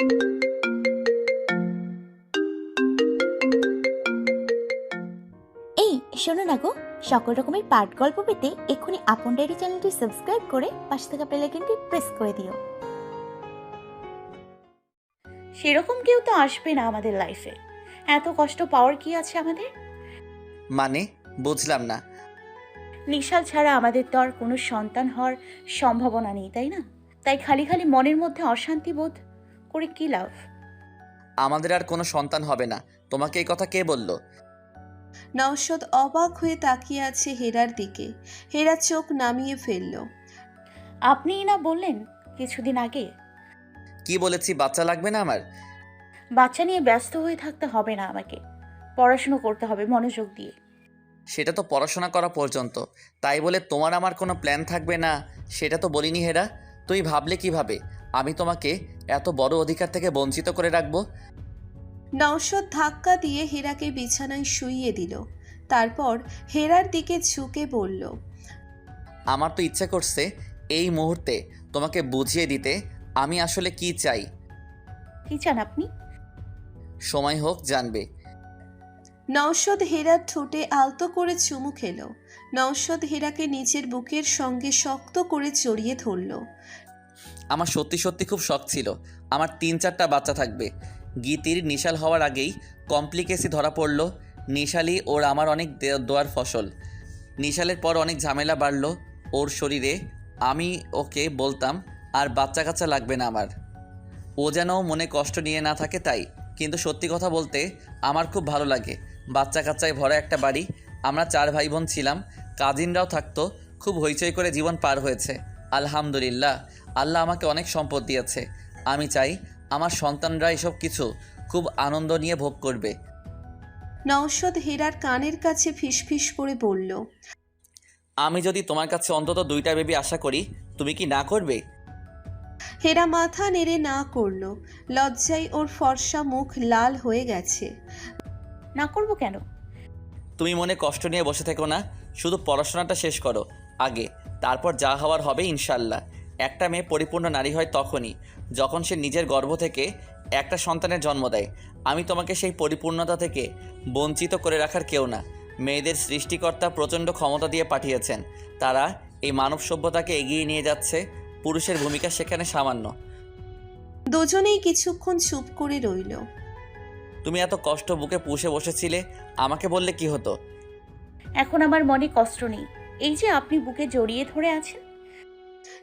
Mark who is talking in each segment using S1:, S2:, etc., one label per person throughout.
S1: এই শোনো না গো, সকল রকমের পাঠ গল্প পেতে এক্ষুনি আপন ডায়েরি চ্যানেলটি সাবস্ক্রাইব করে পাশে থাকা বেল আইকনটি প্রেস করে দিও।
S2: সেরকম কেউ তো আসবে না আমাদের লাইফে। এত কষ্ট পাওয়ার কি আছে আমাদের?
S3: মানে বুঝলাম না।
S2: নিশাল ছাড়া আমাদের তো আর কোনো সন্তান হওয়ার সম্ভাবনা নেই, তাই না? তাই খালি খালি মনের মধ্যে অশান্তি বোধ করে কি লাভ?
S3: আমাদের আর কোনো সন্তান হবে না, তোমাকে এই কথা কে বলল?
S4: নওশাদ অবাক হয়ে তাকিয়ে আছে হেরার দিকে। হেরা চোখ নামিয়ে ফেলল।
S2: আপনিই না বললেন কিছুদিন আগে
S3: কি বলেছি বাচ্চা লাগবে না আমার?
S2: বাচ্চা নিয়ে ব্যস্ত হয়ে থাকতে হবে না আমাকে, পড়াশুনো করতে হবে মনোযোগ দিয়ে।
S3: সেটা তো পড়াশোনা করা পর্যন্ত, তাই বলে তোমার আমার কোনো প্ল্যান থাকবে না সেটা তো বলিনি হেরা। তুই ভাবলে কিভাবে আমি তোমাকে এত বড় অধিকার থেকে বঞ্চিত করে রাখবো?
S4: নওশাদ ধাক্কা দিয়ে হেরাকে বিছানায় শুইয়ে দিল। তারপর হেরার দিকে ঝুঁকে বলল,
S3: আমার তো ইচ্ছে করছে এই মুহূর্তে তোমাকে বুঝিয়ে দিতে আমি আসলে কি চাই।
S2: কি চান আপনি?
S3: সময় হোক জানবে।
S4: নওশাদ হেরার ঠোঁটে আলতো করে চুমু খেল। নওশাদ হেরাকে নিজের বুকের সঙ্গে শক্ত করে জড়িয়ে ধরল।
S3: আমার সত্যি সত্যি খুব শখ ছিল আমার 3-4টা বাচ্চা থাকবে। গীতির নিশাল হওয়ার আগেই কমপ্লিকেসি ধরা পড়ল। নিশালই ওর আমার অনেক দোয়ার ফসল। নিশালের পর অনেক ঝামেলা বাড়লো ওর শরীরে। আমি ওকে বলতাম আর বাচ্চা কাচ্চা লাগবে না আমার, ও যেন মনে কষ্ট নিয়ে না থাকে তাই। কিন্তু সত্যি কথা বলতে আমার খুব ভালো লাগে। বাচ্চা কাচ্চায় ভরা একটা বাড়ি, আমরা 4 ভাই বোন ছিলাম, কাজিনরাও থাকতো, খুব হইচই করে জীবন পার হয়েছে। আলহামদুলিল্লাহ, আল্লাহ আমাকে অনেক সম্পদ দিয়েছে। আমি চাই আমার সন্তানরা এসব কিছু খুব আনন্দ নিয়ে ভোগ করবে।
S4: নওশাদ হেরার কানের কাছে ফিসফিস করে বলল,
S3: আমি যদি তোমার কাছে অন্তত 2টা বেবি আশা করি, তুমি কি না করবে?
S4: হেরা মাথা নেড়ে না করল। লজ্জায় ওর ফর্সা মুখ লাল হয়ে গেছে।
S2: না করব কেন?
S3: তুমি মনে কষ্ট নিয়ে বসে থেকো না, শুধু পড়াশোনাটা শেষ করো আগে, তারপর যা হওয়ার হবে ইনশাল্লাহ। একটা মেয়ে পরিপূর্ণ নারী হয় তখনই যখন সে নিজের গর্ভ থেকে একটা সন্তানের জন্ম দেয়। আমি তোমাকে সেই পরিপূর্ণতা থেকে বঞ্চিত করে রাখার কেউ না। মেয়েদের সৃষ্টিকর্তা প্রচণ্ড ক্ষমতা দিয়ে পাঠিয়েছেন, তারা এই মানব সভ্যতাকে এগিয়ে নিয়ে যাচ্ছে। পুরুষের ভূমিকা সেখানে সামান্য।
S4: দুজনেই কিছুক্ষণ চুপ করে রইল।
S3: তুমি এত কষ্ট বুকে পুষে বসেছিলে, আমাকে বললে কি হতো?
S2: এখন আমার মনে কষ্ট নেই, এই যে আপনি বুকে জড়িয়ে ধরে আছেন।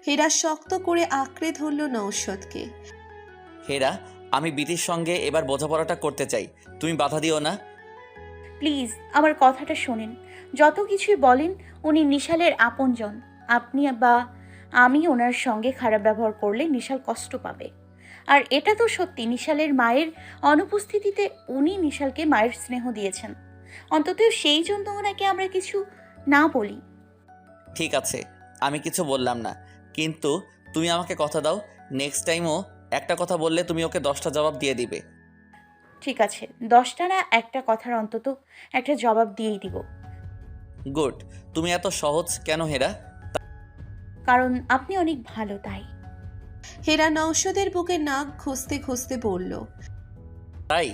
S4: হেরা শক্ত করে আঁকড়ে ধরল নওশাদকে।
S3: হেরা, আমি বিতির সঙ্গে এবার বোঝাপড়াটা করতে চাই, তুমি বাধা দিও না।
S2: প্লিজ আমার কথাটা শোনেন। যত কিছুই বলেন উনি নিশালের আপনজন। আপনি বা আমি ওনার সঙ্গে খারাপ ব্যবহার করলে নিশাল কষ্ট পাবে। আর এটা তো সত্যি, নিশালের মায়ের অনুপস্থিতিতে উনি নিশালকে মায়ের স্নেহ দিয়েছেন। অন্তত সেই জন্য ওনাকে আমরা কিছু না বলি।
S3: ঠিক আছে, আমি কিছু বললাম না, কিন্তু তুমি আমাকে কথা দাও নেক্সট টাইমও একটা কথা বললে তুমি ওকে 10টা জবাব দিয়ে দিবে।
S2: ঠিক আছে, 10টা না, একটা কথার অন্তত একটা জবাব দিয়েই দিব।
S3: গুড। তুমি এত সহজ কেন হেরা?
S2: কারণ আপনি অনেক ভালো, তাই।
S4: হেরা নওশাদের বুকে নাক ঘষতে ঘষতে বলল,
S3: তাই?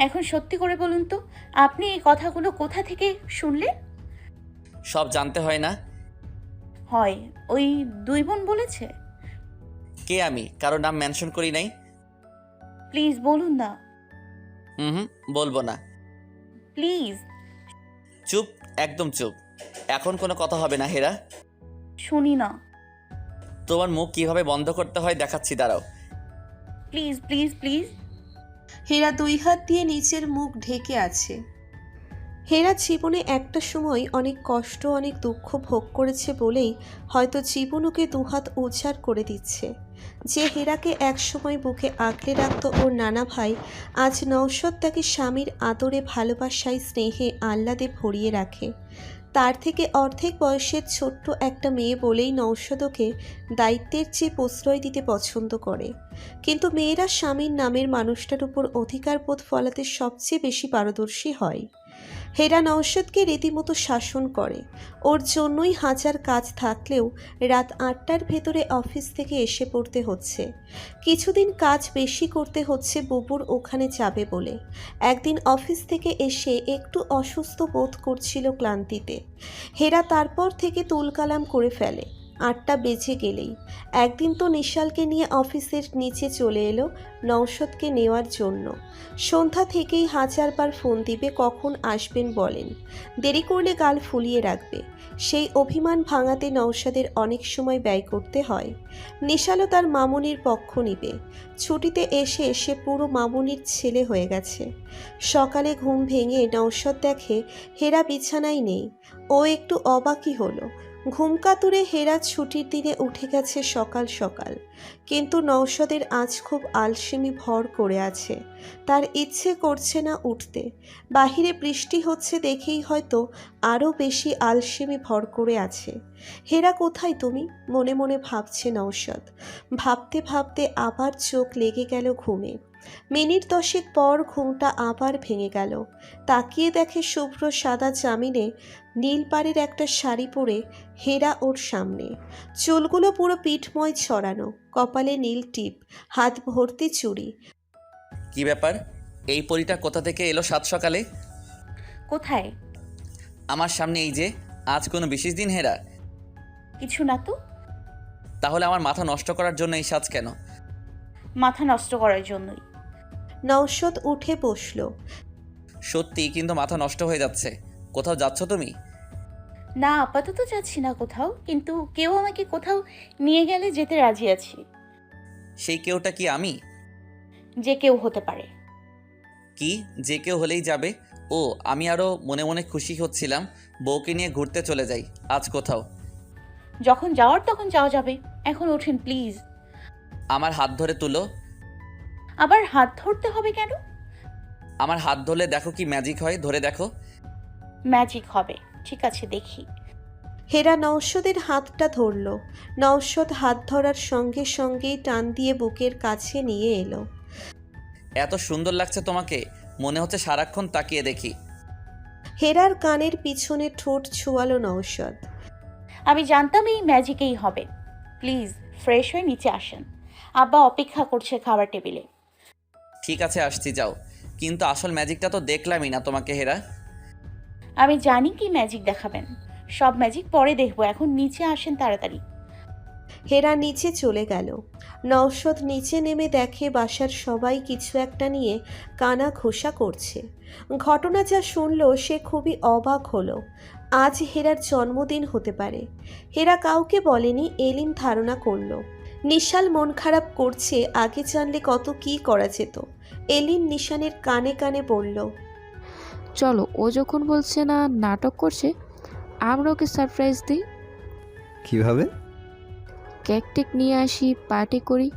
S2: এখন সত্যি করে বলুন তো, আপনি এই কথাগুলো কোথা থেকে শুনলেন?
S3: সব জানতে হয় না?
S2: হয়, ওই 2 বোন বলেছে।
S3: কে আমি? কারো নাম মেনশন করি নাই।
S2: প্লিজ বলুন না।
S3: হুম, বলবো না।
S2: প্লিজ।
S3: চুপ, একদম চুপ। এখন কোনো কথা হবে না হেরা।
S2: শুনি না।
S3: তোমার মুখ কিভাবে বন্ধ করতে হয় দেখাচ্ছি, দাঁড়াও।
S2: Please please please.
S4: হেরা 2 হাত দিয়ে নিচের মুখ ঢেকে আছে। হেরা জীবনে একটা সময় অনেক কষ্ট অনেক দুঃখ ভোগ করেছে বলেই হয়তো জীবন ওকে 2 হাত উজাড় করে দিচ্ছে। যে হেরাকে একসময় বুকে আগলে রাখত ওর নানা ভাই, আজ নওশাদ তাকে স্বামীর আদরে ভালোবাসায় স্নেহে আহ্লাদে ভরিয়ে রাখে। তার থেকে অর্ধেক বয়সের ছোট্ট একটা মেয়ে বলেই নওশাদ ওকে দায়িত্বের চেয়ে প্রশ্রয় দিতে পছন্দ করে। কিন্তু মেয়েরা স্বামীর নামের মানুষটার উপর অধিকার বোধ ফলাতে সবচেয়ে বেশি পারদর্শী হয়। হেরা নওশাদকে রীতিমতো শাসন করে। ওর জন্যই হাজার কাজ থাকলেও রাত ৮টার ভেতরে অফিস থেকে এসে পড়তে হচ্ছে। কিছুদিন কাজ বেশি করতে হচ্ছে বুবুর ওখানে যাবে বলে। একদিন অফিস থেকে এসে একটু অসুস্থ বোধ করছিল ক্লান্তিতে। হেরা তারপর থেকে তুলকালাম করে ফেলে ৮টা বেজে গেলেই। একদিন তো নিশালকে নিয়ে অফিসের নিচে চলে এলো নওশাদকে নেওয়ার জন্য। সন্ধ্যা থেকেই হাজারবার ফোন দিবে, কখন আসবেন বলেন, দেরি করলে গাল ফুলিয়ে রাখবে। সেই অভিমান ভাঙাতে নওশাদের অনেক সময় ব্যয় করতে হয়। নিশালও তার মামুনির পক্ষ নিবে। ছুটিতে এসে সে পুরো মামুনির ছেলে হয়ে গেছে। সকালে ঘুম ভেঙে নওশাদ দেখে হেরা বিছানায় নেই। ও একটু অবাকই হলো। ঘুম কাতুরে হেরা ছুটির দিনে উঠে গেছে সকাল সকাল, কিন্তু নওশাদের আজ খুব আলসেমি ভর করে আছে। তার ইচ্ছে করছে না উঠতে। বাহিরে বৃষ্টি হচ্ছে দেখেই হয়তো আরও বেশি আলসেমি ভর করে আছে। হেরা কোথায় তুমি, মনে মনে ভাবছে নওশাদ। ভাবতে ভাবতে আবার চোখ লেগে গেল ঘুমে। মিনিট 10 পর ঘুমটা আবার ভেঙে গেল। তাকিয়ে দেখে শুভ্র সাদা জামিনে নীল পাড়ের একটা শাড়ি পরে হেরা ওর সামনে। চুলগুলো পুরো পিঠময় ছড়ানো, কপালে নীল টিপ, হাত ভর্তি চুড়ি।
S3: কি ব্যাপার? এই পরিটা কোথা থেকে এলো সাত সকালে?
S2: কোথায়?
S3: আমার সামনে এই যে। আজ কোনো বিশেষ দিন হেরা?
S2: কিছু না তো।
S3: তাহলে আমার মাথা নষ্ট করার জন্য এই সাজ কেন?
S2: মাথা নষ্ট করার জন্যই।
S4: নওশাদ উঠে বসল।
S3: সত্যি কিন্তু মাথা নষ্ট হয়ে যাচ্ছে। কোথাও যাচ্ছ তুমি?
S2: না, আপাতত যাচ্ছি না কোথাও, কিন্তু কেউ আমাকে কোথাও নিয়ে গেলে যেতে রাজি আছি।
S3: সেই কেউটা কি আমি?
S2: যে কেউ হতে পারে।
S3: কি যে কেউ হলেই যাবে? ও, আমি আরও মনে মনে খুশি হচ্ছিলাম বউকে নিয়ে ঘুরতে চলে যাই আজ কোথাও।
S2: যখন যাওয়ার তখন যাওয়া যাবে, এখন ওঠেন প্লিজ।
S3: আমার হাত ধরে তুলো।
S2: আবার হাত ধরতে হবে কেন?
S3: আমার হাত ধরলে দেখো কি ম্যাজিক হয়, ধরে দেখো।
S2: ম্যাজিক হবে, ঠিক আছে দেখি।
S4: হেরা নওশাদের হাতটা ধরল। নওশাদ হাত ধরার সঙ্গে সঙ্গেই টান দিয়ে বুকের কাছে নিয়ে এলো।
S3: এত সুন্দর লাগছে তোমাকে, মনে হচ্ছে সারাক্ষণ তাকিয়ে দেখি।
S4: হেরার কানের পিছনে ঠোঁট ছোঁয়ালো নওশাদ।
S2: আমি জানতাম এই ম্যাজিকেই হবে। প্লিজ ফ্রেশ হয়ে নিচে আসেন, আব্বা অপেক্ষা করছে খাবার টেবিলে।
S3: ঠিক আছে আসছি, যাও। কিন্তু আসল ম্যাজিকটা তো দেখলামই না তোমাকে হেরা।
S2: আমি জানি কি ম্যাজিক দেখাবেন, সব ম্যাজিক পরে দেখবো, এখন নিচে আসেন তাড়াতাড়ি।
S4: হেরা নিচে চলে গেল। নওশাদ নিচে নেমে দেখে বাসার সবাই কিছু একটা নিয়ে কানা ঘোষা করছে। ঘটনা যা শুনল সে খুবই অবাক হলো। আজ হেরার জন্মদিন হতে পারে। হেরা কাউকে বলেনি, এলিন ধারণা করল। নিশাল মন খারাপ করছে, আগে জানলে কত কি করা যেত। এলিন নিশানের কানে কানে বলল,
S5: চলো, ও যখন বলছে না নাটক করছে, আমরা ওকে সারপ্রাইজ দিই।
S6: কিভাবে?
S5: কেক টেক নিয়ে আসি, পার্টি করি।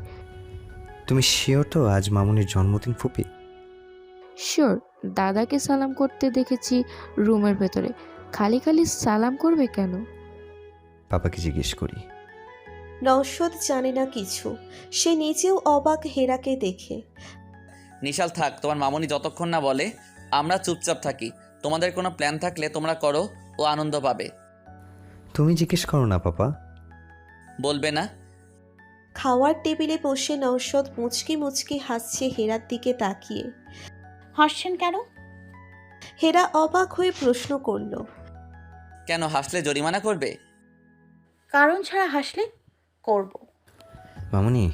S6: তুমি শিওর তো আজ মামুনির জন্মদিন ফুপি?
S5: শিওর। দাদাকে সালাম করতে দেখেছি রুমের ভেতরে, খালি খালি সালাম করবে কেন?
S6: পাপাকে জিজ্ঞেস করি।
S4: নওশাদ জানে না কিছু। সে নিজেও অবাক হেরাকে দেখে।
S3: নিশাল থাক, তোমার মামুনি যতক্ষণ না বলে আমরা চুপচাপ থাকি। তোমাদের কোনো প্ল্যান থাকলে তোমরা করো, ও আনন্দ পাবে।
S6: তুমি জিজ্ঞেস করো না পাপা।
S3: বলবে না?
S4: খাওয়ার টেবিলে বসে নওশাদ মুচকি মুচকি হাসছে হেরার দিকে তাকিয়ে।
S2: হাসছেন কেন?
S4: হেরা অবাক হয়ে প্রশ্ন করল,
S3: কেন, হাসলে জরিমানা করবে?
S2: কারণ ছাড়া হাসলে করব।
S6: মামুনি,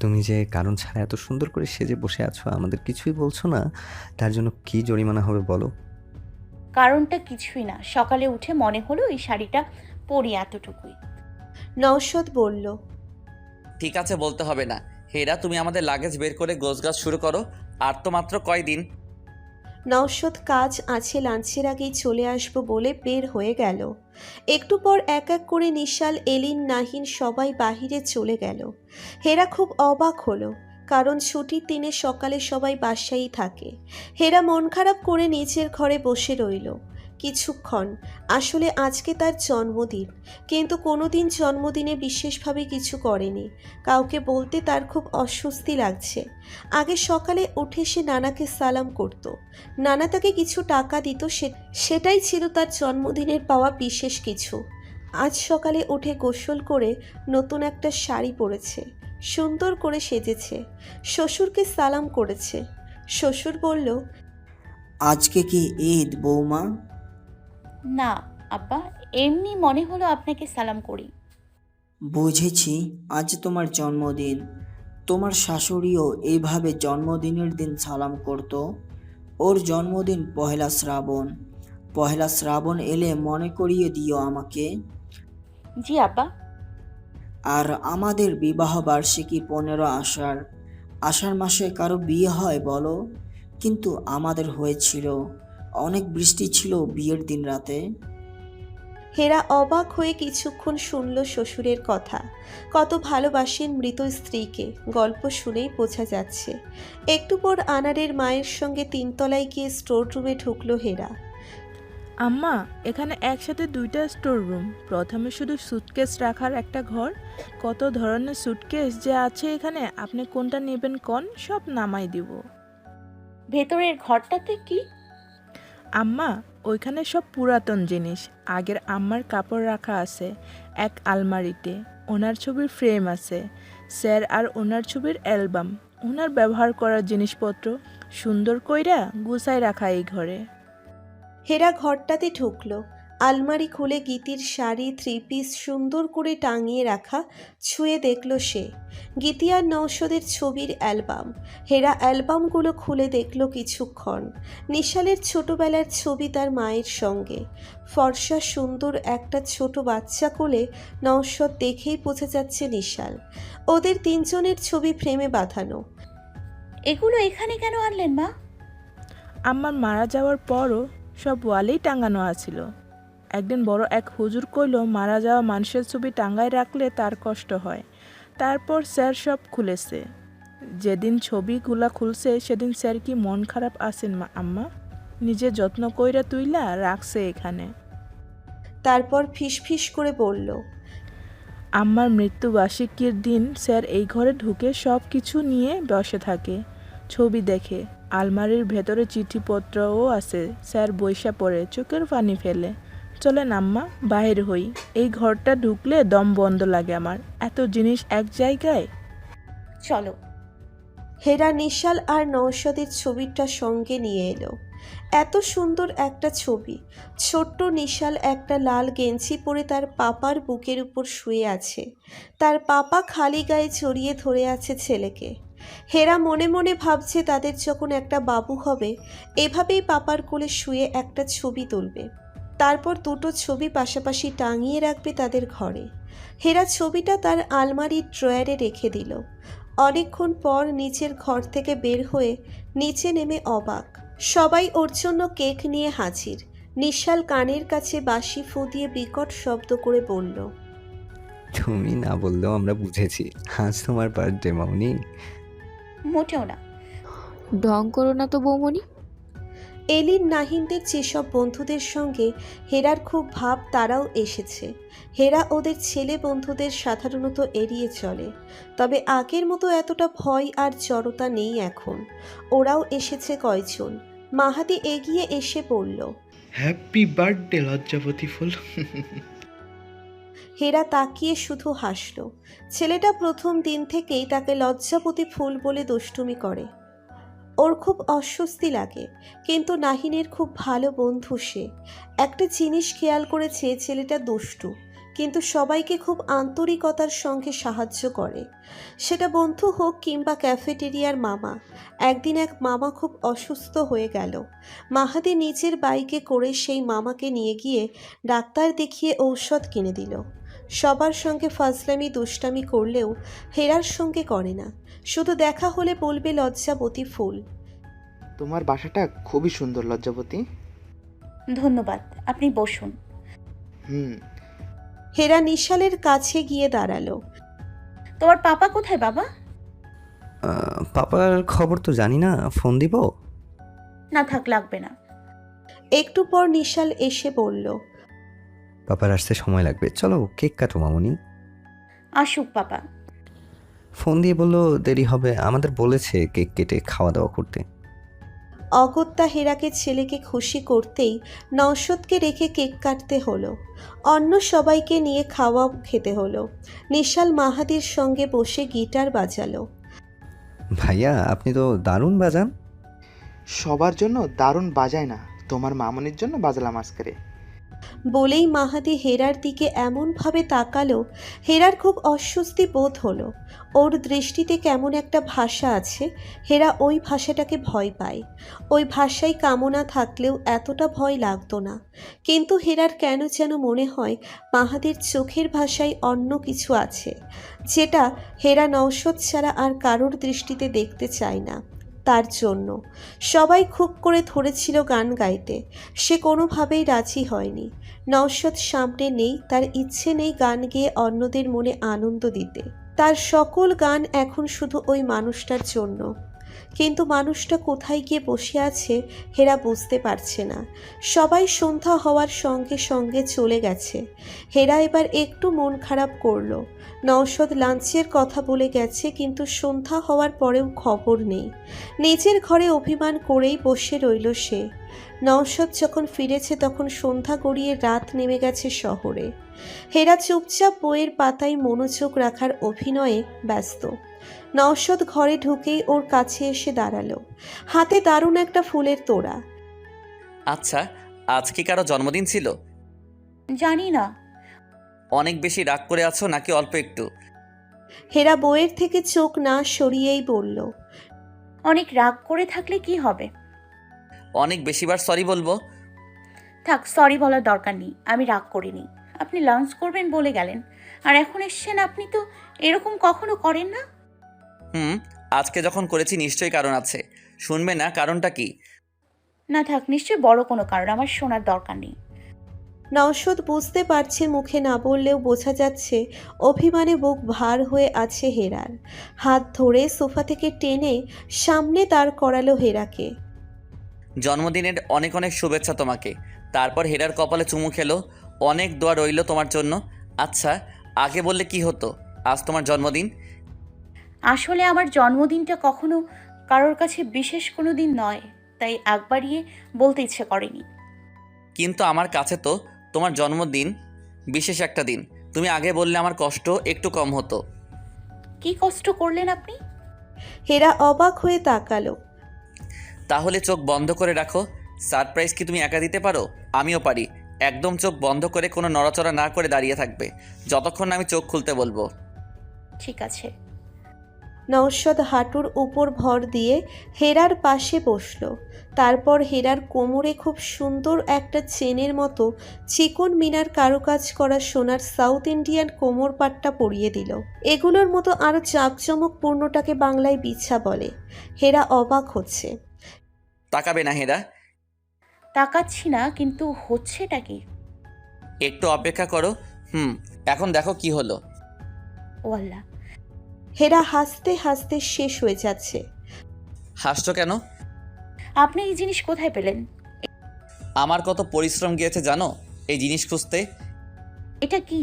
S6: তুমি যে কারণ ছাড়া এত সুন্দর করে সেজে বসে আছো, আমাদের কিছুই বলছো না, তার জন্য কি জরিমানা হবে বলো?
S2: কারণটা কিছুই না, সকালে উঠে মনে হলো এই শাড়িটা পরি, এতটুকুই।
S4: নওশাদ বলল,
S3: ঠিক আছে, বলতে হবে না। হেরা, তুমি আমাদের লাগেজ বের করে গোছগাছ শুরু করো। আর তো মাত্র কয়দিন।
S4: নওশাদ কাজ আছে, লাঞ্চের আগেই চলে আসবো বলে বের হয়ে গেল। একটু পর এক এক করে নিশাল, এলিন, নাহিন সবাই বাহিরে চলে গেল। হেরা খুব অবাক হলো, কারণ ছুটির দিনে সকালে সবাই বাসায়ই থাকে। হেরা মন খারাপ করে নিচের ঘরে বসে রইল। কিছুক্ষণ। আসলে আজকে তার জন্মদিন, কিন্তু কোনোদিন জন্মদিনে বিশেষভাবে কিছু করেনি। কাউকে বলতে তার খুব অস্বস্তি লাগছে। আগে সকালে উঠে সে নানাকে সালাম করত, নানা তাকে কিছু টাকা দিত, সেটাই ছিল তার জন্মদিনের পাওয়া বিশেষ কিছু। আজ সকালে উঠে গোসল করে নতুন একটা শাড়ি পরেছে, সুন্দর করে সেজেছে, শ্বশুরকে সালাম করেছে। শ্বশুর বলল,
S7: আজকে কি ঈদ বৌমা?
S2: না আব্বা, এমনি মনে হলো আপনাকে সালাম করি।
S7: বুঝেছি, আজ তোমার জন্মদিন। তোমার শাশুড়িও এইভাবে জন্মদিনের দিন সালাম করত। ওর জন্মদিন পহেলা শ্রাবণ। পহেলা শ্রাবণ এলে মনে করিয়ে দিও আমাকে।
S2: জি আব্বা।
S7: আর আমাদের বিবাহ বার্ষিকী 15 আষাঢ়। আষাঢ় মাসে কারো বিয়ে হয় বলো? কিন্তু আমাদের হয়েছিল। অনেক বৃষ্টি ছিল বিয়ের দিন রাতে।
S4: হেরা অবাক হয়ে কিছুক্ষণ শুনল শ্বশুরের কথা। কত ভালোবাসেন মৃত স্ত্রীকে, গল্প শুনেই বোঝা যাচ্ছে। একটু পর আনারের মায়ের সঙ্গে 3 তলায় গিয়ে স্টোর রুমে ঢুকলো হেরা।
S8: আম্মা, এখানে একসাথে 2টা স্টোর রুম। প্রথমে শুধু সুটকেস রাখার একটা ঘর। কত ধরনের সুটকেস যে আছে এখানে, আপনি কোনটা নেবেন কোন, সব নামাই দিব।
S2: ভেতরের ঘরটাতে কি?
S8: আম্মা, ওইখানে সব পুরাতন জিনিস। আগের আম্মার কাপড় রাখা আছে এক আলমারিতে। ওনার ছবির ফ্রেম আছে, স্যার আর ওনার ছবির অ্যালবাম, ওনার ব্যবহার করার জিনিসপত্র সুন্দর কইরা গুছাই রাখা এই ঘরে।
S4: হেরা ঘরটাতে ঢুকলো। আলমারি খুলে গীতির শাড়ি, 3 পিস সুন্দর করে টাঙিয়ে রাখা ছুঁয়ে দেখল সে। গীতি আর নৌশদের ছবির অ্যালবাম। হেরা অ্যালবামগুলো খুলে দেখল কিছুক্ষণ। নিশালের ছোটবেলার ছবি তার মায়ের সঙ্গে। ফর্সা সুন্দর একটা ছোট বাচ্চা কোলে নৌশদ দেখেই বোঝা যাচ্ছে নিশাল। ওদের 3 জনের ছবি ফ্রেমে বাঁধানো।
S2: এগুলো এখানে কেন আনলেন মা?
S8: আমার মারা যাওয়ার পরও সব ওয়ালেই টাঙানো আছিল। একদিন বড় এক হুজুর কইল, মারা যাওয়া মানুষের ছবি টাঙ্গায় রাখলে তার কষ্ট হয়। তারপর স্যার সব খুলেছে। যেদিন ছবিগুলা খুলছে সেদিন স্যার কি মন খারাপ আছেন আম্মা, নিজে যত্ন কইরা তুইলা রাখছে এখানে।
S4: তারপর ফিসফিস করে বলল,
S8: আম্মার মৃত্যুবার্ষিকীর দিন স্যার এই ঘরে ঢুকে সব কিছু নিয়ে বসে থাকে, ছবি দেখে। আলমারির ভেতরে চিঠিপত্রও আছে। স্যার বইসা পড়ে চোখের পানি ফেলে। চলেন আম্মা, বাহির হই। এই ঘরটা ঢুকলে দম বন্ধ লাগে আমার, এত জিনিস এক জায়গায়।
S2: চলো।
S4: হেরা নিশাল আর নৌশদের ছবিটা সঙ্গে নিয়ে এলো। এত সুন্দর একটা ছবি। ছোট্ট নিশাল একটা লাল গেঞ্জি পরে তার পাপার বুকের উপর শুয়ে আছে। তার পাপা খালি গায়ে জড়িয়ে ধরে আছে ছেলেকে। হেরা মনে মনে ভাবছে তাদের যখন একটা বাবু হবে, এভাবেই পাপার কোলে শুয়ে একটা ছবি তুলবে। তারপর 2টো ছবি পাশাপাশি টাঙিয়ে রাখবে তাদের ঘরে। হেরা ছবিটা তার আলমারির ড্রয়ারে রেখে দিল। অনেকক্ষণ পর নিচের ঘর থেকে বের হয়ে নিচে নেমে অবাক। সবাই ওর জন্য কেক নিয়ে হাজির। নিশাল কানের কাছে বাঁশি ফু দিয়ে বিকট শব্দ করে বলল,
S6: তুমি না বললেও আমরা বুঝেছি আজ তোমার বার্থডে মামনি।
S2: মোটেও না।
S5: ঢং করো না তো বৌমনি।
S4: এলিন নাহিনদের যেসব বন্ধুদের সঙ্গে হেরার খুব ভাব, তারাও এসেছে। হেরা ওদের ছেলে বন্ধুদের সাধারণত এড়িয়ে চলে, তবে আগের মতো এতটা ভয় আর জড়তা নেই এখন। ওরাও এসেছে কয়জন। মাহাদি এগিয়ে এসে বলল,
S9: হ্যাপি বার্থডে লজ্জাপতি ফুল।
S4: হেরা তাকিয়ে শুধু হাসল। ছেলেটা প্রথম দিন থেকেই তাকে লজ্জাপতি ফুল বলে দুষ্টুমি করে। ওর খুব অস্বস্তি লাগে, কিন্তু নাহিনের খুব ভালো বন্ধু সে। একটা জিনিস খেয়াল করেছে, ছেলেটা দুষ্টু, কিন্তু সবাইকে খুব আন্তরিকতার সঙ্গে সাহায্য করে। সেটা বন্ধু হোক কিংবা ক্যাফেটেরিয়ার মামা। একদিন এক মামা খুব অসুস্থ হয়ে গেল। মাহাদি নিজের বাইকে করে সেই মামাকে নিয়ে গিয়ে ডাক্তার দেখিয়ে ঔষধ কিনে দিল। সবার সঙ্গে ফাজলামি দুষ্টামি করলেও হেরার সঙ্গে করে না। শুধু দেখা হলে বলবে লজ্জাবতী ফুল।
S9: তোমার বাসাটা খুবই সুন্দর লজ্জাপতি।
S2: ধন্যবাদ, আপনি বসুন।
S9: হুম।
S4: হেরা নিশালের কাছে গিয়ে দাঁড়ালো।
S2: তোমার পাপা কোথায় বাবা?
S6: পাপার খবর তো জানি না, ফোন দিব?
S2: না থাক, লাগবে না।
S4: একটু পর নিশাল এসে বলল,
S6: পাপার আসতে সময় লাগবে, চলো কেক কাটো মামুনি।
S2: আসুক পাপা।
S6: ফোন দিয়ে বললো দেরি হবে, আমাদের বলেছে কেক কেটে খাওয়া দাওয়া করতে।
S4: অগত্যা হেরাকে ছেলেকে খুশি করতেই নওশাদকে রেখে কেক কাটতে হলো। অন্য সবাইকে নিয়ে খাওয়া খেতে হলো। নিশাল মাহাদির সঙ্গে বসে গিটার বাজালো।
S6: ভাইয়া আপনি তো দারুণ বাজান।
S9: সবার জন্য দারুণ বাজায় না, তোমার মামনির জন্য বাজলাম আজকে।
S4: বলেই মাহাদি হেরার দিকে এমনভাবে তাকালো, হেরার খুব অস্বস্তি বোধ হলো। ওর দৃষ্টিতে কেমন একটা ভাষা আছে, হেরা ওই ভাষাটাকে ভয় পায়। ওই ভাষায় কামনা থাকলেও এতটা ভয় লাগতো না, কিন্তু হেরার কেন যেন মনে হয় মাহাদির চোখের ভাষায় অন্য কিছু আছে, যেটা হেরা নওশাদ ছাড়া আর কারোর দৃষ্টিতে দেখতে চায় না। তার জন্য সবাই খুব করে ধরেছিল গান গাইতে, সে কোনোভাবেই রাজি হয়নি। নওশাদ সামনে নেই, তার ইচ্ছে নেই গান গেয়ে অন্যদের মনে আনন্দ দিতে। তার সকল গান এখন শুধু ওই মানুষটার জন্য। কিন্তু মানুষটা কোথায় গিয়ে বসে আছে হেরা বুঝতে পারছে না। সবাই সন্ধ্যা হওয়ার সঙ্গে সঙ্গে চলে গেছে। হেরা এবার একটু মন খারাপ করলো। নওশাদ লাঞ্চের কথা বলে গেছে, কিন্তু সন্ধ্যা হওয়ার পরেও খবর নেই। নিজের ঘরে অভিমান করেই বসে রইল সে। নওশাদ যখন ফিরেছে তখন সন্ধ্যা গড়িয়ে রাত নেমে গেছে শহরে। হেরা চুপচাপ বইয়ের পাতায় মনোযোগ রাখার অভিনয়ে ব্যস্ত। নওশাদ ঘরে ঢুকেই ওর কাছে এসে দাঁড়ালো, হাতে দারুণ একটা ফুলের তোড়া।
S3: আচ্ছা, আজ কি কারো জন্মদিন ছিল?
S2: জানি না।
S3: অনেক বেশি রাগ করে আছো নাকি অল্প একটু?
S4: হেরা বইয়ের থেকে চোখ না সরিয়েই বলল,
S2: অনেক রাগ করে থাকলে কি হবে?
S3: অনেক বেশিবার সরি বলবো?
S2: থাক, সরি বলার দরকার নেই, আমি রাগ করিনি। আপনি লাঞ্চ করবেন বলে গেলেন, আর এখন এসছেন। আপনি তো এরকম কখনো করেন না।
S3: আজকে যখন করেছি নিশ্চয়ই কারণ আছে। শুনবে না কারণটা কি?
S2: না থাক, নিশ্চয়ই বড় কোনো কারণ, আমার শোনার দরকার নেই।
S4: নওশাদ বুঝতে পারছে, মুখে না বললেও বোঝা যাচ্ছে অভিমানে বুক ভার হয়ে আছে হেরার। হাত ধরে সোফা থেকে টেনে সামনে দাঁড় করালো হেরাকে।
S3: জন্মদিনের অনেক অনেক শুভেচ্ছা তোমাকে। তারপর হেরার কপালে চুমু খেলো। অনেক দোয়া রইল তোমার জন্য। আচ্ছা, আগে বললে কি হতো? আজ তোমার জন্মদিন।
S2: আসলে আমার জন্মদিনটা কখনো কারোর কাছে বিশেষ কোনো দিন নয়, তাই আগ বাড়িয়ে বলতে ইচ্ছে করেনি।
S3: কিন্তু আমার কাছে তো তোমার জন্মদিন বিশেষ একটা দিন। তুমি আগে বললে আমার কষ্ট একটু কম হতো।
S2: কি কষ্ট করলেন আপনি?
S4: হেরা অবাক হয়ে তাকালো।
S3: তাহলে চোখ বন্ধ করে রাখো। সারপ্রাইজ কি তুমি একা দিতে পারো? আমিও পারি। একদম চোখ বন্ধ করে কোনো নড়াচড়া না করে দাঁড়িয়ে থাকবে যতক্ষণ না আমি চোখ খুলতে বলবো।
S2: ঠিক আছে।
S4: নওশাদ হাঁটুর উপর ভর দিয়ে হেরার পাশে বসলো। তারপর হেরার কোমরে খুব সুন্দর একটা চেনের মতো চিকন মিনার কারুকাজ করা সোনার সাউথ ইন্ডিয়ান কোমর পাট্টা পরিয়ে দিল। এগুলোর মতো আরও জাঁকজমকপূর্ণটাকে বাংলায় বিছা বলে। হেরা অবাক হচ্ছে।
S3: তাকাবে না হেরা?
S2: তাকাচ্ছি না, কিন্তু হচ্ছেটা কি?
S3: একটু অপেক্ষা করো। এখন দেখো কি হলো।
S2: ও আল্লাহ!
S4: হেরা হাসতে হাসতে শেষ হয়ে যাচ্ছে।
S3: হাসছো কেন?
S2: আপনি এই জিনিস কোথায় পেলেন?
S3: আমার কত পরিশ্রম গিয়েছে জানো এই জিনিস খুঁজতে।
S2: এটা কি?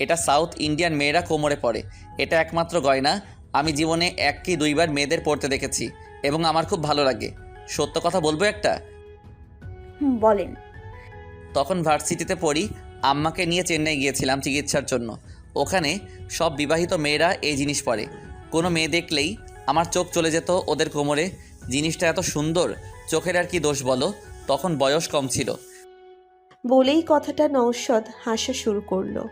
S3: এটা সাউথ ইন্ডিয়ান মেয়েরা কোমরে পড়ে। এটা একমাত্র গয়না আমি জীবনে এক কি দুইবার মেয়েদের পড়তে দেখেছি এবং আমার খুব ভালো লাগে। সত্য কথা বলবো একটা।
S2: বলেন।
S3: তখন ভার্সিটিতে পড়ি, আম্মাকে নিয়ে চেন্নাই গিয়েছিলাম চিকিৎসার জন্য। ওখানে সব বিবাহিত মেয়েরা এই জিনিস পরে। কোনো মেয়ে দেখলেই আমার চোখ চলে যেত ওদের কোমরে। জিনিসটা এত সুন্দর, চোখের আর কি দোষ বলো? তখন বয়স কম ছিল।
S4: বলেই কথাটা নওশাদ হাসা শুরু করলো।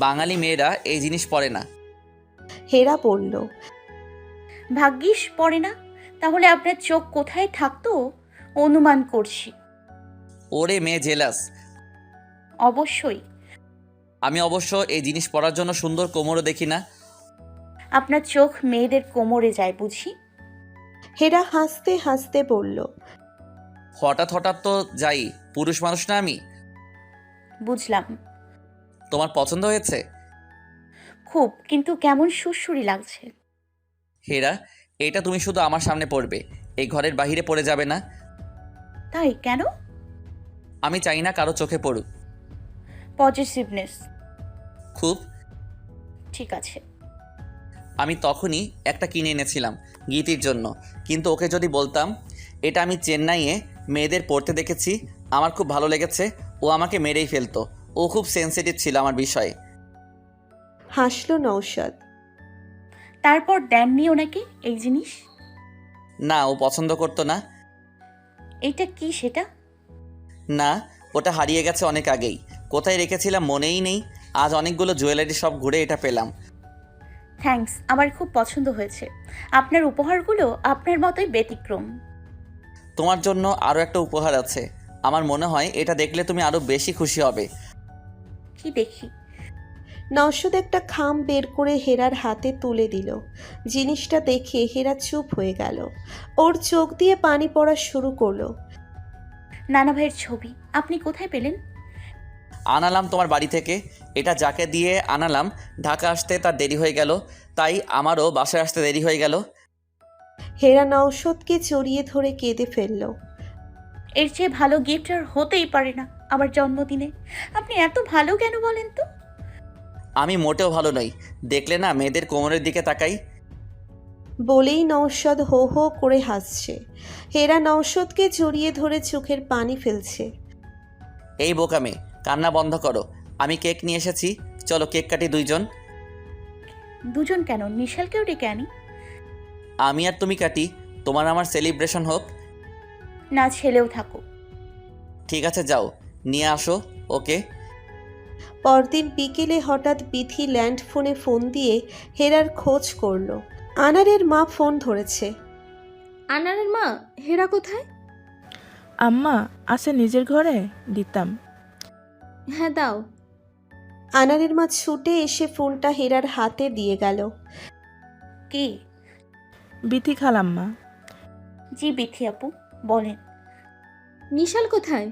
S3: বাঙালি মেয়েরা এই জিনিস পরে না।
S4: হেরা বলল,
S2: ভাগ্যিস পড়ে না। তাহলে আপনার চোখ কোথায় থাকতো অনুমান করছি।
S3: ওরে মেয়ে জেলাস।
S2: অবশ্যই।
S3: আমি অবশ্য এই জিনিস পরার জন্য সুন্দর কোমরও দেখি না।
S2: আপনার চোখ মেয়েদের কোমরে যায় বুঝি?
S4: হেরা হাসতে হাসতে বলল,
S3: হঠাৎ হঠাৎ তো যাই, পুরুষ মানুষ না আমি।
S2: বুঝলাম।
S3: তোমার পছন্দ হয়েছে?
S2: খুব, কিন্তু কেমন সুরসুরি লাগছে।
S3: হেরা, এটা তুমি শুধু আমার সামনে পড়বে, এই ঘরের বাহিরে পড়ে যাবে না।
S2: তাই কেন?
S3: আমি চাই না কারো চোখে পড়ুক।
S2: পজিটিভনেস।
S3: খুব।
S2: ঠিক আছে।
S3: আমি তখনই একটা কিনে এনেছিলাম গীতির জন্য, কিন্তু ওকে যদি বলতাম এটা আমি চেন্নাইয়ে মেয়েদের পড়তে দেখেছি, আমার খুব ভালো লেগেছে, ও আমাকে মেরেই ফেলতো। ও খুব সেনসিটিভ ছিল আমার বিষয়ে।
S4: হাসলো নওশাদ।
S2: তারপর দেননি ওনাকে এই জিনিস?
S3: না, ও পছন্দ করতো না।
S2: এইটা কি সেটা?
S3: না, ওটা হারিয়ে গেছে অনেক আগেই। কোথায় রেখেছিলাম মনেই নেই। আজ অনেকগুলো জুয়েলারি শপ ঘুরে এটা পেলাম।
S2: থ্যাঙ্কস, আমার খুব পছন্দ হয়েছে। আপনার উপহারগুলো আপনার মতোই ব্যতিক্রম।
S3: তোমার জন্য আরও একটা উপহার আছে। আমার মনে হয় এটা দেখলে তুমি আরও বেশি খুশি হবে।
S2: কি দেখি?
S4: নওশাদ একটা খাম বের করে হেরার হাতে তুলে দিল। জিনিসটা দেখে হেরা চুপ হয়ে গেল। ওর চোখ দিয়ে পানি পড়া শুরু করলো।
S2: নানা ভাইয়ের ছবি আপনি কোথায় পেলেন?
S3: আনালাম তোমার বাড়ি থেকে। এটা যাকে দিয়ে আনালাম ঢাকা আসতে তার দেরি হয়ে গেল, তাই আমারও বাসায় আসতে দেরি হয়ে গেল।
S4: হেরা নওশাদকে জড়িয়ে ধরে কেঁদে ফেলল।
S2: এর চেয়ে ভালো গিফট আর হতেই পারে না আমার জন্মদিনে। আপনি এত ভালো কেন বলেন তো?
S3: আমি মোটেও ভালো নই, দেখলে না মেয়েদের কোমরের দিকে তাকাই।
S4: বলেই নওশাদ হো হো করে হাসছে। হেরা নওশাদকে জড়িয়ে ধরে চোখের পানি ফেলছে।
S3: এই বোকামে, কান্না বন্ধ করো। আমি কেক নিয়ে এসেছি, চলো কেক কাটি দুইজন।
S2: দুজন কেন, নিশালকেও ডেকে আনি।
S3: আমি আর তুমি কাটি, তোমার আমার সেলিব্রেশন হোক।
S2: না, ছেলেও থাকো।
S3: ঠিক আছে, যাও নিয়ে আসো ওকে।
S4: পরদিন বিকেলে হঠাৎ বিথি ল্যান্ড ফোনে ফোন দিয়ে হেরার খোঁজ করল। আনারের মা ফোন ধরেছে।
S5: আনারের মা, হেরা কোথায়?
S8: আম্মা আছে নিজের ঘরে, দিতাম।
S5: হ্যাঁ দাও।
S4: আনারের মা ছুটে এসে ফোনটা হেরার হাতে দিয়ে গেল।
S2: কি?
S8: বিথি খালাম্মা।
S2: জি বিথি আপু, বলেন।
S5: নিশাল কোথায়?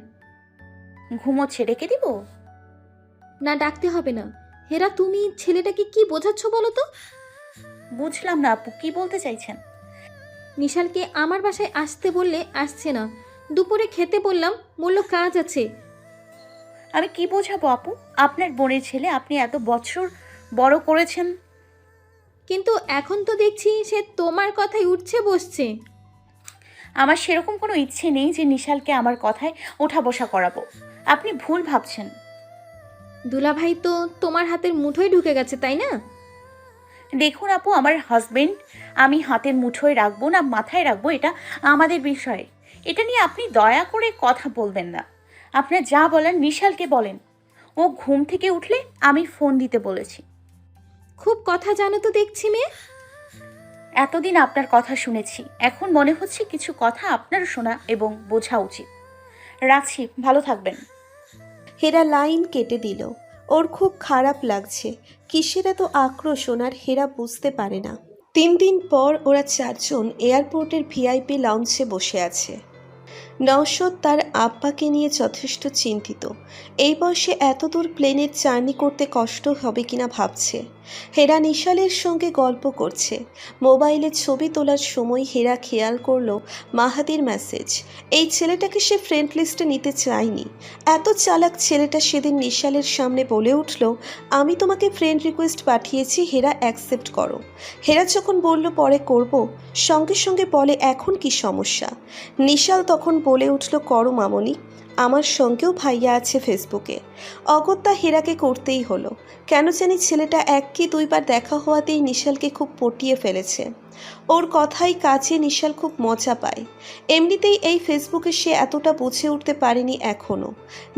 S2: ঘুমোচ্ছে, ডেকে দিব?
S5: না, ডাকতে হবে না। হেরা, তুমি ছেলেটাকে কি বোঝাচ্ছ বলো তো?
S2: বুঝলাম না আপু, কি বলতে চাইছেন?
S5: নিশালকে আমার বাসায় আসতে বললে আসছে না। দুপুরে খেতে বললাম, বলল কাজ আছে।
S2: আমি কি বোঝাবো আপু? আপনার বোনের ছেলে, আপনি এত বছর বড় করেছেন।
S5: কিন্তু এখন তো দেখছি সে তোমার কথাই উঠছে বসছে।
S2: আমার সেরকম কোনো ইচ্ছে নেই যে নিশালকে আমার কথায় ওঠা বসা করাবো। আপনি ভুল ভাবছেন।
S5: দুলাভাই তো তোমার হাতের মুঠোয় ঢুকে গেছে, তাই না?
S2: দেখুন আপু, আমার হাজবেন্ড আমি হাতের মুঠোয় রাখবো না মাথায় রাখবো এটা আমাদের বিষয়। এটা নিয়ে আপনি দয়া করে কথা বলবেন না। আপনার যা বলেন নিশালকে বলেন। ও ঘুম থেকে উঠলে আমি ফোন দিতে বলেছি।
S5: খুব কথা জানো তো দেখছি মেয়ে।
S2: এতদিন আপনার কথা শুনেছি, এখন মনে হচ্ছে কিছু কথা আপনার শোনা এবং বোঝা উচিত। রাখছি, ভালো থাকবেন।
S4: হেরা লাইন কেটে দিল। ওর খুব খারাপ লাগছে। কিসের এত আক্রোশ ওনার হেরা বুঝতে পারে না। 3 দিন পর ওরা চারজন এয়ারপোর্টের ভিআইপি লাউঞ্জে বসে আছে। নওশাদ তার আব্বাকে নিয়ে যথেষ্ট চিন্তিত। এই বয়সে এত দূর প্লেনের জার্নি করতে কষ্ট হবে কিনা ভাবছে। হেরা নিশালের সঙ্গে গল্প করছে। মোবাইলে ছবি তোলার সময় হেরা খেয়াল করলো মাহাদির মেসেজ। এই ছেলেটাকে সে ফ্রেন্ড লিস্টে নিতে চায়নি। এত চালাক ছেলেটা সেদিন নিশালের সামনে বলে উঠল, আমি তোমাকে ফ্রেন্ড রিকোয়েস্ট পাঠিয়েছি, হেরা অ্যাকসেপ্ট করো। হেরা যখন বলল পরে করব, সঙ্গে সঙ্গে বলে এখন কি সমস্যা। নিশাল তখন বলে উঠল, করো মামনি, আমার সঙ্গেও ভাইয়া আছে ফেসবুকে। অগত্যা হেরাকে করতেই হলো। কেন জানি ছেলেটা 1 কি 2 বার দেখা হওয়াতেই নিশালকে খুব পটিয়ে ফেলেছে। ওর কথাই কাজে নিশাল খুব মজা পায়। এমনিতেই এই ফেসবুকে সে এতটা বুঝে উঠতে পারেনি এখনও।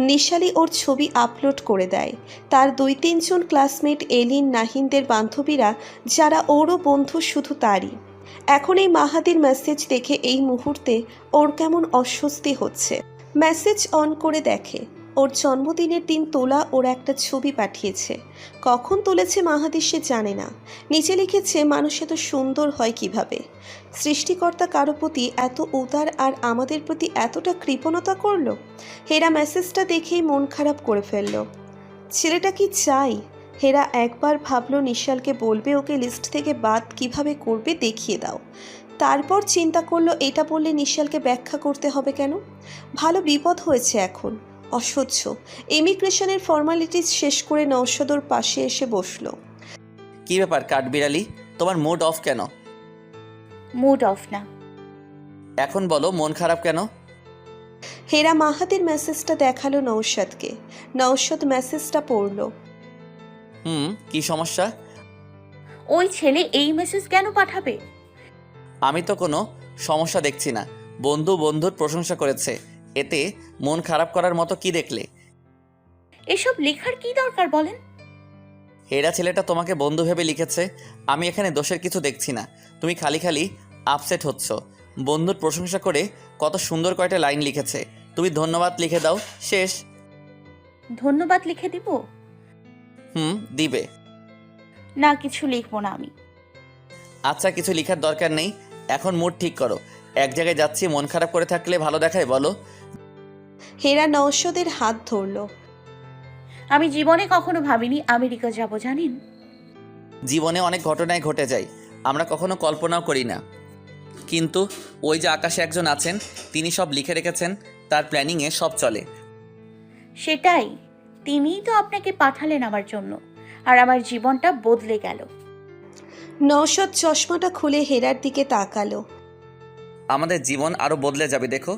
S4: নিশালই ওর ছবি আপলোড করে দেয়। তার 2-3 জন ক্লাসমেট এলিন নাহিনদের বান্ধবীরা যারা ওরও বন্ধু, শুধু তারই। এখন এই মাহাদির মেসেজ দেখে এই মুহূর্তে ওর কেমন অস্বস্তি হচ্ছে। মেসেজ অন করে দেখে ওর জন্মদিনের দিন তোলা ওর একটা ছবি পাঠিয়েছে। কখন তুলেছে মাহাদি সে জানে না। নিচে লিখেছে, মানুষ এত সুন্দর হয় কিভাবে? সৃষ্টিকর্তা কারো প্রতি এত উদার আর আমাদের প্রতি এতটা কৃপণতা করলো। হেরা মেসেজটা দেখেই মন খারাপ করে ফেলল। ছেলেটা কি চাই? হেরা একবার ভাবলো নিশালকে বলবে ওকে লিস্ট থেকে বাদ কিভাবে করবে দেখিয়ে দাও। তারপর চিন্তা করলো এটা বললে নিশালকে ব্যাখ্যা করতে হবে কেন। ভালো বিপদ হয়েছে এখন। অসহ্য। ইমিগ্রেশনের ফর্মালিটিস শেষ করে নওশাদ ওর পাশে এসে বসলো।
S3: কী ব্যাপার কাঠবিড়ালি, তোমার মুড অফ কেন?
S2: মুড অফ না।
S3: এখন বলো মন খারাপ কেন?
S4: হেরা মাহাতির মেসেজটা দেখালো নওশাদকে। নওশাদ মেসেজটা পড়লো।
S3: কি সমস্যা?
S2: ওই ছেলে এই মেসেজ কেন পাঠাবে?
S3: আমি তো কোনো সমস্যা দেখছি না। বন্ধু বন্ধুর প্রশংসা করেছে, এতে মন খারাপ করার মতো কি দেখলে?
S2: এসব লেখার কি দরকার বলেন?
S3: হেরা ছেলেটা তোমাকে বন্ধু ভেবে লিখেছে, আমি এখানে দোষের কিছু দেখছি না। তুমি খালি খালি আপসেট হচ্ছ। বন্ধুর প্রশংসা করে কত সুন্দর কয়টা লাইন লিখেছে, তুমি ধন্যবাদ লিখে দাও, শেষ।
S2: ধন্যবাদ লিখে দিব?
S3: দিবে।
S2: না, কিছু লিখবো না আমি।
S3: আচ্ছা, কিছু লেখার দরকার নেই, এখন মুড ঠিক করো। এক জায়গায় যাচ্ছি, মন খারাপ করে থাকলে ভালো দেখায় বলো?
S4: হেরা নওশাদের হাত ধরলো।
S2: আমি জীবনে কখনো ভাবিনি আমেরিকা যাব, জানেন?
S3: জীবনে অনেক ঘটনায় ঘটে যায়, আমরা কখনো কল্পনাও করি না। কিন্তু ওই যে আকাশে একজন আছেন, তিনি সব লিখে রেখেছেন, তার প্ল্যানিংয়ে সব চলে।
S2: সেটাই, তিনিই তো আপনাকে পাঠালেন আমার জন্য, আর আমার জীবনটা বদলে গেল।
S4: নওশাদ চশমাটা খুলে হেরার দিকে তাকালো।
S3: আমাদের জীবন আরও বদলে যাবে, দেখো।